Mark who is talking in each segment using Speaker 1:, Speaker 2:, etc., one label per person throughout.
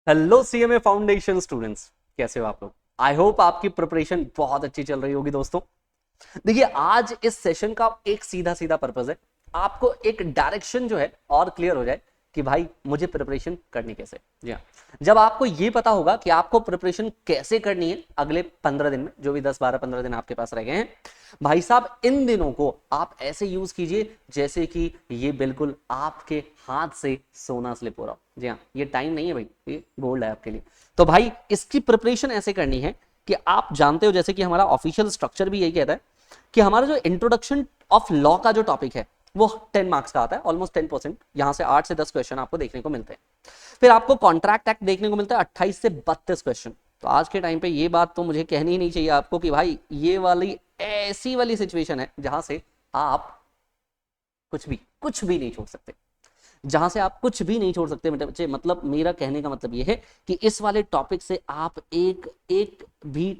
Speaker 1: Hello CMA foundation students, कैसे हो आप लोग। आई होप आपकी प्रिपरेशन बहुत अच्छी चल रही होगी दोस्तों। देखिए, आज इस सेशन का एक सीधा सीधा पर्पस है, आपको एक डायरेक्शन जो है और क्लियर हो जाए कि भाई मुझे प्रिपरेशन करनी कैसे। जी हाँ, जब आपको ये पता होगा कि आपको प्रिपरेशन कैसे करनी है अगले 15 दिन में, जो भी 10 12 15 दिन आपके पास रह गए हैं, भाई साहब इन दिनों को आप ऐसे यूज कीजिए जैसे कि ये बिल्कुल आपके हाथ से सोना स्लिप हो रहा हो। जी हाँ, ये टाइम नहीं है भाई, ये गोल्ड है आपके लिए। तो भाई इसकी प्रिपरेशन ऐसे करनी है कि आप जानते हो, जैसे कि हमारा ऑफिशियल स्ट्रक्चर भी यही कहता है कि हमारा जो इंट्रोडक्शन ऑफ लॉ का जो टॉपिक है वो 10 मार्क्स का आता है, ऑलमोस्ट 10%। यहां से 8 से 10 क्वेश्चन आपको देखने को मिलते हैं। फिर आपको कॉन्ट्रैक्ट एक्ट देखने को मिलता है 28 से 32 क्वेश्चन। तो आज के टाइम पे ये बात तो मुझे कहनी ही नहीं चाहिए आपको कि भाई ये वाली ऐसी वाली सिचुएशन है जहां से आप कुछ भी नहीं छोड़ सकते, जहां से आप कुछ भी नहीं छोड़ सकते मेरे बच्चे। मतलब मेरा कहने का मतलब ये है कि इस वाले टॉपिक से आप एक एक भी,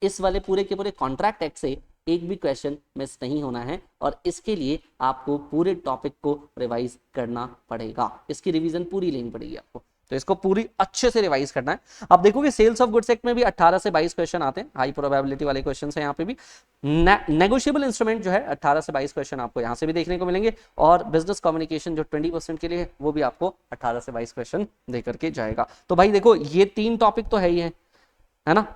Speaker 1: इस वाले पूरे के पूरे कॉन्ट्रैक्ट एक्ट से एक भी क्वेश्चन मिस नहीं होना है। और इसके लिए आपको पूरे टॉपिक को रिवाइज करना पड़ेगा, इसकी रिवीजन पूरी लेनी पड़ेगी आपको। तो इसको पूरी अच्छे से रिवाइज करना है। आप देखोगे सेल्स ऑफ गुड्स एक्ट में भी 18 से 22 क्वेश्चन आते हैं, हाई प्रोबेबिलिटी वाले क्वेश्चन है यहाँ पे भी। नेगोशिएबल इंस्ट्रूमेंट जो है 18 से 22 क्वेश्चन आपको यहाँ से भी देखने को मिलेंगे। और बिजनेस कम्युनिकेशन जो 20% के लिए है वो भी आपको 18 से 22 क्वेश्चन देकर के जाएगा। तो भाई देखो, ये 3 टॉपिक तो है ही है ना।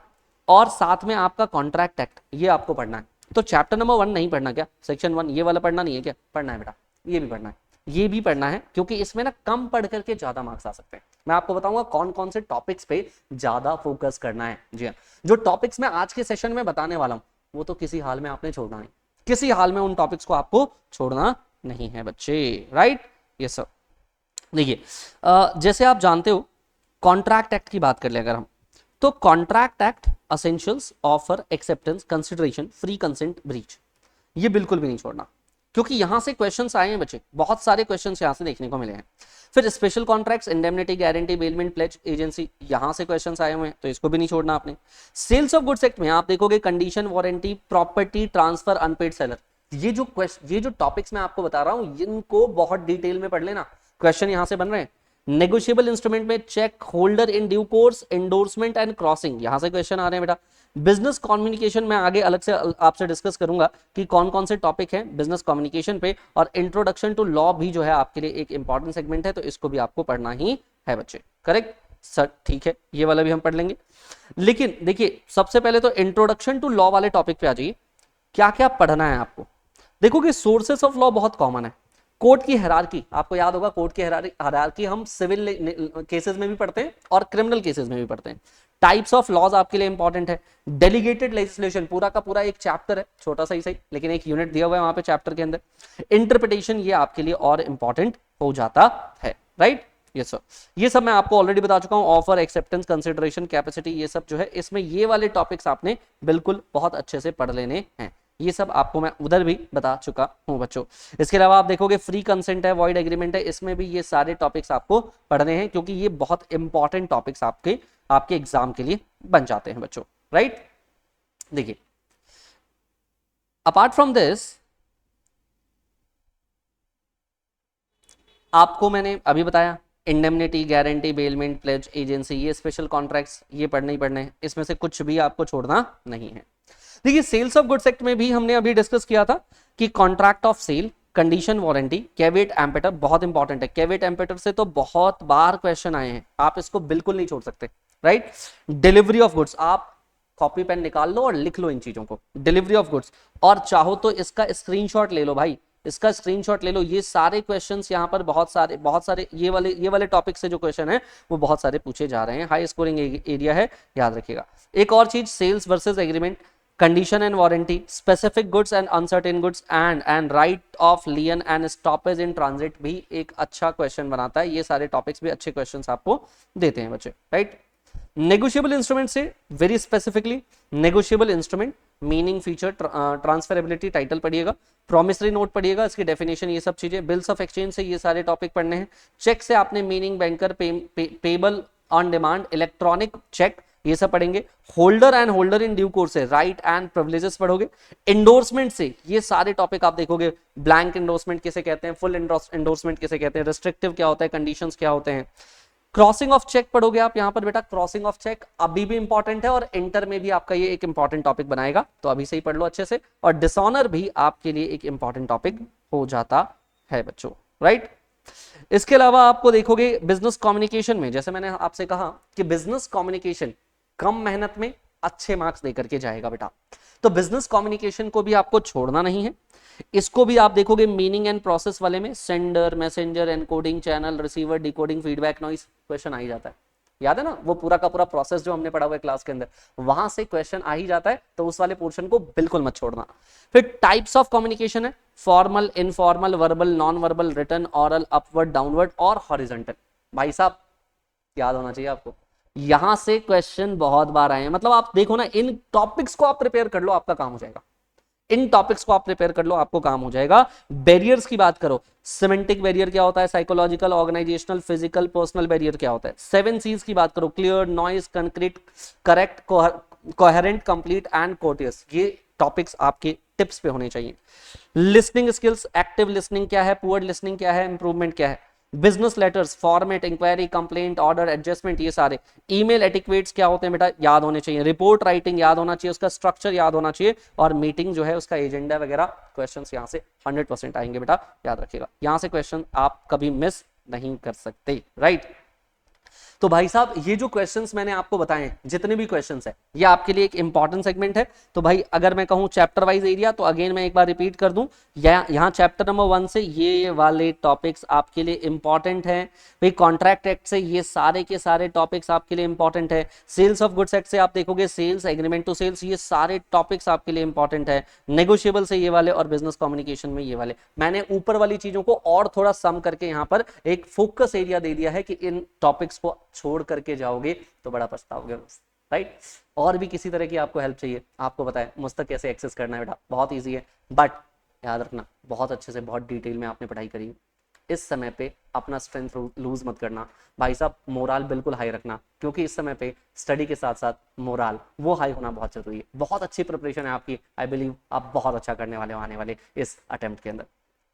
Speaker 1: और साथ में आपका कॉन्ट्रैक्ट एक्ट ये आपको पढ़ना है। तो चैप्टर नंबर 1 नहीं पढ़ना क्या, सेक्शन 1 ये वाला पढ़ना नहीं है क्या? पढ़ना है बेटा, ये भी पढ़ना है, ये भी पढ़ना है, क्योंकि इसमें ना कम पढ़ करके ज्यादा मार्क्स आ सकते हैं। मैं आपको बताऊंगा कौन कौन से टॉपिक्स पे ज्यादा फोकस करना है। जी हाँ, जो टॉपिक्स मैं आज के सेशन में बताने वाला हूं वो तो किसी हाल में आपने छोड़ना नहीं, किसी हाल में उन टॉपिक्स को आपको छोड़ना नहीं है बच्चे, राइट। ये सब देखिए, जैसे आप जानते हो, कॉन्ट्रैक्ट एक्ट की बात कर ले अगर हम, तो contract act essentials offer acceptance consideration free consent breach, ये बिल्कुल भी नहीं छोड़ना, क्योंकि यहां से क्वेश्चंस आए हैं बच्चे, बहुत सारे क्वेश्चंस यहां से देखने को मिले हैं। फिर special contracts, indemnity, guarantee, bailment, pledge, agency, यहां से क्वेश्चंस आए हुए हैं, तो इसको भी नहीं छोड़ना आपने। सेल्स ऑफ गुड्स एक्ट में आप देखोगे condition, warranty, property transfer, unpaid seller, ये जो टॉपिक्स मैं आपको बता रहा हूं इनको बहुत डिटेल में पढ़ लेना, क्वेश्चन यहां से बन रहे हैं। नेगोशिएबल इंस्ट्रूमेंट में cheque holder in due course, endorsement and crossing, यहां से क्वेश्चन आ रहे हैं बेटा। बिजनेस कम्युनिकेशन में आगे अलग से आपसे डिस्कस करूंगा कि कौन कौन से टॉपिक हैं बिजनेस कम्युनिकेशन पे। और इंट्रोडक्शन टू लॉ भी जो है आपके लिए एक इंपॉर्टेंट सेगमेंट है, तो इसको भी आपको पढ़ना ही है बच्चे, करेक्ट सर, ठीक है, ये वाला भी हम पढ़ लेंगे। लेकिन देखिए, सबसे पहले तो इंट्रोडक्शन टू लॉ वाले टॉपिक पे आ जाइए। क्या क्या पढ़ना है आपको? देखो कि सोर्सेस ऑफ लॉ बहुत कॉमन है। कोर्ट की हायरार्की, आपको याद होगा कोर्ट की हायरार्की हम सिविल केसेस में भी पढ़ते हैं और क्रिमिनल केसेस में भी पढ़ते हैं। टाइप्स ऑफ लॉज आपके लिए इंपॉर्टेंट है। डेलीगेटेड लेजिस्लेशन पूरा का पूरा एक चैप्टर है, छोटा सा ही सही, लेकिन एक यूनिट दिया हुआ है वहां पे चैप्टर के अंदर। इंटरप्रिटेशन ये आपके लिए और इंपॉर्टेंट हो जाता है, राइट। यस सर, ये सब मैं आपको ऑलरेडी बता चुका हूं। ऑफर, एक्सेप्टेंस, कंसिडरेशन, कैपेसिटी, ये सब जो है इसमें ये वाले टॉपिक्स आपने बिल्कुल बहुत अच्छे से पढ़ लेने हैं। ये सब आपको मैं उधर भी बता चुका हूं बच्चों। इसके अलावा आप देखोगे फ्री कंसेंट है, वॉइड एग्रीमेंट है, इसमें भी ये सारे टॉपिक्स आपको पढ़ने हैं, क्योंकि ये बहुत इंपॉर्टेंट टॉपिक्स आपके एग्जाम के लिए बन जाते हैं बच्चों, राइट। देखिए, अपार्ट फ्रॉम दिस आपको मैंने अभी बताया indemnity, guarantee, bailment, pledge, agency, ये स्पेशल कॉन्ट्रैक्ट्स ये पढ़ने ही पढ़ने हैं, इसमें से कुछ भी आपको छोड़ना नहीं है। देखिए, सेल्स ऑफ गुड्स एक्ट में भी हमने अभी डिस्कस किया था कि contract of sale, condition, warranty, caveat emptor बहुत इंपॉर्टेंट है। कैवेट एम्पेटर से तो बहुत बार क्वेश्चन आए हैं, आप इसको बिल्कुल नहीं छोड़ सकते, राइट। डिलीवरी ऑफ गुड्स, आप कॉपी पेन निकाल लो और लिख लो इन चीजों को, डिलीवरी ऑफ गुड्स। और चाहो तो इसका स्क्रीनशॉट ले लो भाई, इसका स्क्रीनशॉट ले लो। ये सारे क्वेश्चंस यहाँ पर बहुत सारे ये वाले टॉपिक से जो क्वेश्चन है वो बहुत सारे पूछे जा रहे हैं, हाई स्कोरिंग एरिया है, याद रखिएगा। एक और चीज, sales versus agreement, condition and warranty, specific goods and uncertain goods, and right of lien and stoppage in transit भी एक अच्छा क्वेश्चन बनाता है। ये सारे टॉपिक्स भी अच्छे क्वेश्चंस आपको देते हैं बच्चे, राइट। नेगोशिएबल इंस्ट्रूमेंट से very specifically, negotiable instrument meaning, feature, transferability, title पढ़िएगा। प्रॉमिसरी नोट पढ़िएगा, इसकी डेफिनेशन, ये सब चीजें। बिल्स ऑफ एक्सचेंज से ये सारे टॉपिक पढ़ने हैं। चेक से आपने meaning, banker, payable on demand, electronic cheque, ये सब पढ़ेंगे। Holder and holder in due course से राइट एंड प्रिविलेजेस पढ़ोगे। एंडोर्समेंट से ये सारे टॉपिक आप देखोगे, ब्लैंक एंडोर्समेंट किसे कहते हैं, फुल एंडोर्समेंट किसे कहते हैं, रिस्ट्रिक्टिव क्या होता है, कंडीशंस क्या होते हैं, क्रॉसिंग ऑफ चेक पढ़ोगे आप यहाँ पर बेटा, क्रॉसिंग ऑफ चेक अभी भी इंपॉर्टेंट है और इंटर में भी आपका ये एक इंपॉर्टेंट टॉपिक बनाएगा, तो अभी से ही पढ़ लो अच्छे से। और डिसऑनर भी आपके लिए एक इंपॉर्टेंट टॉपिक हो जाता है बच्चों, राइट। इसके अलावा आपको देखोगे बिजनेस कम्युनिकेशन में, जैसे मैंने आपसे कहा कि बिजनेस कम्युनिकेशन कम मेहनत में अच्छे मार्क्स देकर के जाएगा बेटा, तो बिजनेस कम्युनिकेशन को भी आपको छोड़ना नहीं है। इसको भी आप देखोगे मीनिंग एंड प्रोसेस वाले में, sender, messenger, encoding, channel, receiver, decoding, feedback, noise, question आ ही जाता है। याद है ना वो पूरा का पूरा प्रोसेस जो हमने पढ़ा हुआ है क्लास के अंदर, वहां से क्वेश्चन आ ही जाता है, तो उस वाले पोर्शन को बिल्कुल मत छोड़ना। फिर टाइप्स ऑफ कम्युनिकेशन है, formal, informal, verbal, non verbal, written, oral, upward, downward और हॉरिजॉन्टल। भाई साहब याद होना चाहिए आपको, यहां से क्वेश्चन बहुत बार आए हैं, मतलब आप देखो ना, इन टॉपिक्स को आप प्रिपेयर कर लो, आपका काम हो जाएगा। इन टॉपिक्स को आप प्रिपेयर कर लो, आपको काम हो जाएगा। बैरियर्स की बात करो, सिमेंटिक बैरियर क्या होता है, psychological, organisational, physical, personal barrier क्या होता है। 7 C's की बात करो, clear, noise, concrete, correct, coherent, complete and courteous, ये टॉपिक्स आपके टिप्स पे होने चाहिए। लिसनिंग स्किल्स, एक्टिव लिसनिंग क्या है, पुअर लिसनिंग क्या है, इंप्रूवमेंट क्या है। Business letters, format, inquiry, complaint, order, adjustment, ये सारे। ईमेल एटिक्वेट्स क्या होते हैं बेटा, याद होने चाहिए। रिपोर्ट राइटिंग याद होना चाहिए, उसका स्ट्रक्चर याद होना चाहिए, और मीटिंग जो है उसका एजेंडा वगैरह, क्वेश्चंस यहाँ से 100% आएंगे बेटा, याद रखिएगा। यहाँ से क्वेश्चन आप कभी मिस नहीं कर सकते, राइट। तो भाई साहब ये जो क्वेश्चंस मैंने आपको बताए हैं, जितने भी क्वेश्चंस है, ये आपके लिए एक इंपॉर्टेंट सेगमेंट है। तो भाई अगर मैं कहूं चैप्टर वाइज एरिया, तो अगेन मैं एक बार रिपीट कर दूं, यहाँ चैप्टर नंबर 1 से ये वाले टॉपिक्स आपके लिए इंपॉर्टेंट हैं। भाई कॉन्ट्रैक्ट एक्ट से ये सारे के सारे टॉपिक्स आपके लिए इंपॉर्टेंट है। सेल्स ऑफ गुड्स एक्ट से आप देखोगे, सेल्स, एग्रीमेंट टू सेल्स, ये सारे टॉपिक्स आपके लिए इंपॉर्टेंट है। नेगोशिएबल से ये वाले, और बिजनेस कम्युनिकेशन में ये वाले। मैंने ऊपर वाली चीजों को और थोड़ा सम करके यहाँ पर एक फोकस एरिया दे दिया है कि इन टॉपिक्स को छोड़ करके जाओगे तो बड़ा पछताओगे, राइट। और भी किसी तरह की आपको हेल्प चाहिए, आपको पता है मुझ तक कैसे एक्सेस करना है बेटा, बहुत इजी है। बट याद रखना, बहुत अच्छे से, बहुत डिटेल में आपने पढ़ाई करी, इस समय पे अपना स्ट्रेंथ लूज मत करना भाई साहब, मोराल बिल्कुल हाई रखना, क्योंकि इस समय पे स्टडी के साथ साथ मोराल वो हाई होना बहुत जरूरी है। बहुत अच्छी प्रिपरेशन है आपकी, आई बिलीव आप बहुत अच्छा करने वाले हो आने वाले इस अटेम्प्ट के अंदर।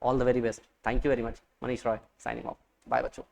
Speaker 1: All the very best, thank you very much. Manish Roy signing off, bye बच्चों।